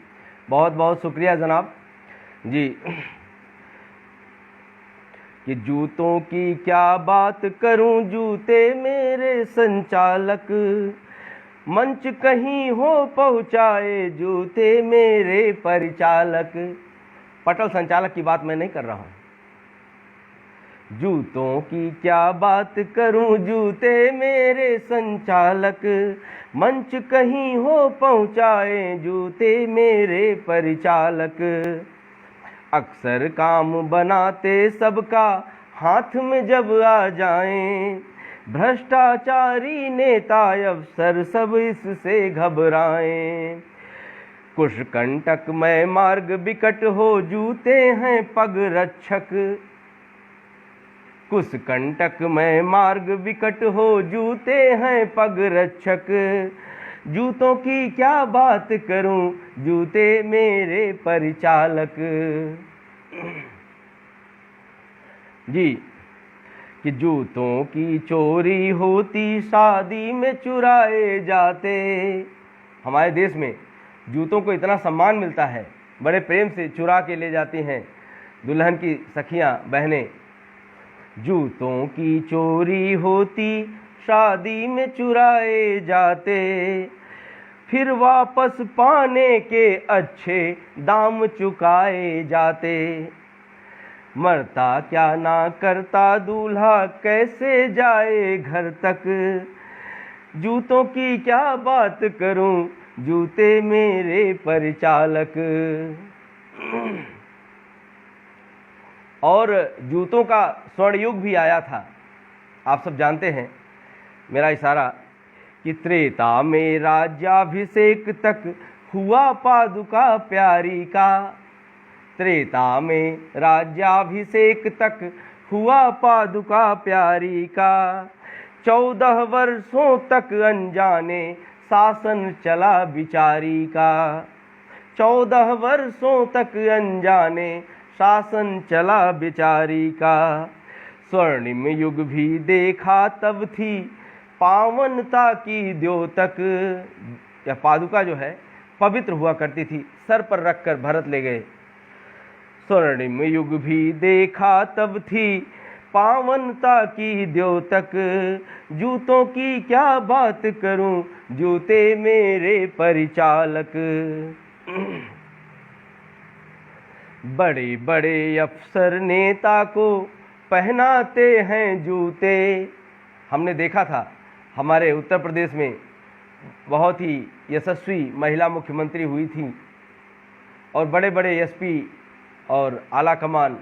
बहुत बहुत शुक्रिया जनाब जी। कि जूतों की क्या बात करूं, जूते मेरे संचालक, मंच कहीं हो पहुंचाए जूते मेरे परिचालक। पटल संचालक की बात मैं नहीं कर रहा हूं। जूतों की क्या बात करूं, जूते मेरे संचालक, मंच कहीं हो पहुंचाए जूते मेरे परिचालक। अक्सर काम बनाते सबका हाथ में जब आ जाएं, भ्रष्टाचारी नेता अफसर सब इससे घबराएं। कुश कंटक में मार्ग विकट हो जूते हैं पग रक्षक, कुश कंटक में मार्ग विकट हो जूते हैं पग रक्षक। जूतों की क्या बात करूं, जूते मेरे परिचालक। जी कि जूतों की चोरी होती शादी में चुराए जाते। हमारे देश में जूतों को इतना सम्मान मिलता है, बड़े प्रेम से चुरा के ले जाती हैं दुल्हन की सखियां बहनें। जूतों की चोरी होती शादी में चुराए जाते, फिर वापस पाने के अच्छे दाम चुकाए जाते। मरता क्या ना करता दूल्हा कैसे जाए घर तक, जूतों की क्या बात करूं जूते मेरे परिचालक। और जूतों का स्वर्ण युग भी आया था, आप सब जानते हैं मेरा इशारा, कि त्रेता में राज्याभिषेक तक हुआ पादुका प्यारी का। त्रेता में राज्याभिषेक तक हुआ पादुका प्यारी का। 14 वर्षों तक अनजाने शासन चला बिचारी का। 14 वर्षों तक अनजाने शासन चला बिचारी का। स्वर्णिम युग भी देखा तब थी पावनता की द्योतक। यह पादुका जो है पवित्र हुआ करती थी, सर पर रखकर भरत ले गए। स्वर्णिम युग भी देखा तब थी पावनता की द्योतक, जूतों की क्या बात करूं जूते मेरे परिचालक। बड़े बड़े अफसर नेता को पहनाते हैं जूते। हमने देखा था हमारे उत्तर प्रदेश में बहुत ही यशस्वी महिला मुख्यमंत्री हुई थी और बड़े बड़े एसपी और आला कमान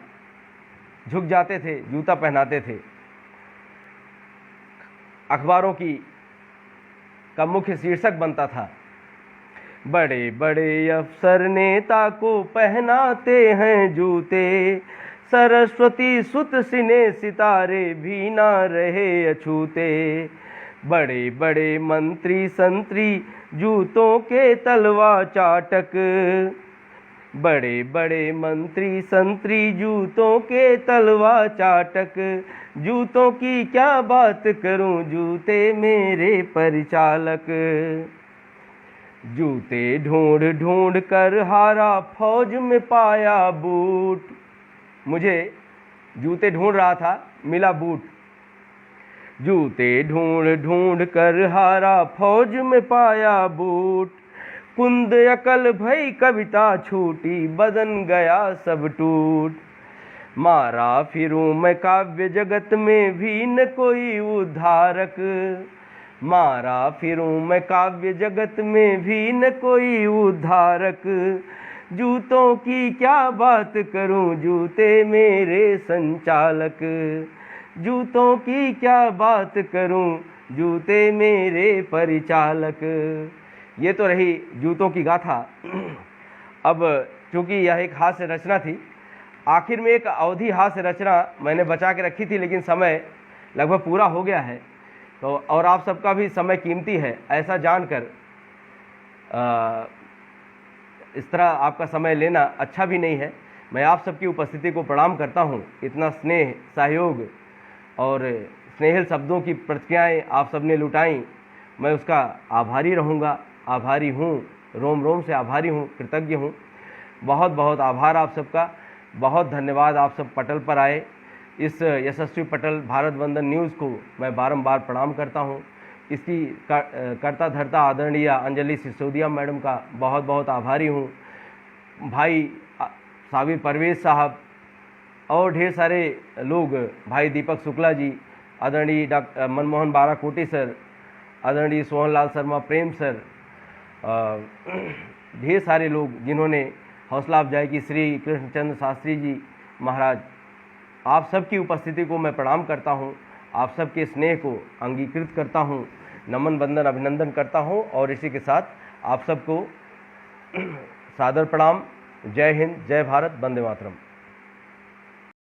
झुक जाते थे, जूता पहनाते थे। अखबारों का मुख्य शीर्षक बनता था, बड़े बड़े अफसर नेता को पहनाते हैं जूते, सरस्वती सुत सिने सितारे भी ना रहे अछूते। बड़े बड़े मंत्री संतरी जूतों के तलवा चाटक। बड़े बड़े मंत्री संतरी जूतों के तलवा चाटक, जूतों की क्या बात करूं जूते मेरे परिचालक। जूते ढूंढ ढूंढ कर हारा फौज में पाया बूट। मुझे जूते ढूंढ रहा था, मिला बूट। जूते ढूंढ ढूंढ कर हारा फौज में पाया बूट। कुंद अकल भई कविता छूटी बदन गया सब टूट। मारा फिरूं मैं काव्य जगत में भी न कोई उद्धारक। मारा फिरूं मैं काव्य जगत में भी न कोई उद्धारक। जूतों की क्या बात करूं जूते मेरे संचालक। जूतों की क्या बात करूं जूते मेरे परिचालक। ये तो रही जूतों की गाथा। अब चूंकि यह एक हास्य रचना थी, आखिर में एक अवधि हास्य रचना मैंने बचा के रखी थी, लेकिन समय लगभग पूरा हो गया है, तो और आप सबका भी समय कीमती है, ऐसा जानकर इस तरह आपका समय लेना अच्छा भी नहीं है। मैं आप सबकी उपस्थिति को प्रणाम करता हूँ। इतना स्नेह, सहयोग और स्नेहिल शब्दों की प्रतिक्रियाएँ आप सबने लुटाई, मैं उसका आभारी रहूँगा, आभारी हूँ, रोम रोम से आभारी हूँ, कृतज्ञ हूँ। बहुत बहुत आभार आप सबका, बहुत धन्यवाद। आप सब पटल पर आए। इस यशस्वी पटल भारत वंदन न्यूज़ को मैं बारंबार प्रणाम करता हूँ। इसकी करता धरता आदरणीय अंजलि सिसोदिया मैडम का बहुत बहुत आभारी हूँ। भाई साबिर परवेज साहब और ढेर सारे लोग, भाई दीपक शुक्ला जी, आदरणीय डॉक्टर मनमोहन बाराकोटी सर, आदरणीय सोहनलाल शर्मा प्रेम सर, ढेर सारे लोग जिन्होंने हौसला अफजाई की, श्री कृष्णचंद्र शास्त्री जी महाराज, आप सबकी उपस्थिति को मैं प्रणाम करता हूं। आप सबके स्नेह को अंगीकृत करता हूं, नमन बंदन अभिनंदन करता हूं और इसी के साथ आप सबको सादर प्रणाम। जय हिंद, जय भारत, वंदे मातरम।